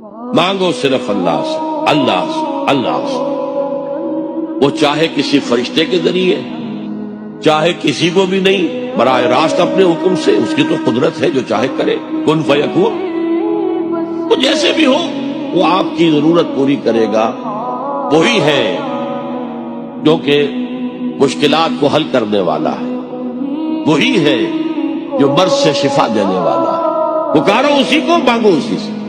मांगो सिर्फ अल्लाह से, अल्लाह से, अल्लाह से। वो चाहे किसी फरिश्ते के जरिए, चाहे किसी को भी नहीं, बराह रास्त अपने हुक्म से, उसकी तो कुदरत है, जो चाहे करे। कुन फयकून, वो जैसे भी हो वो आपकी जरूरत पूरी करेगा। वही है जो कि मुश्किलात को हल करने वाला है, वही है जो मर्ज से शिफा देने वाला है। पुकारो उसी को, मांगो उसी से।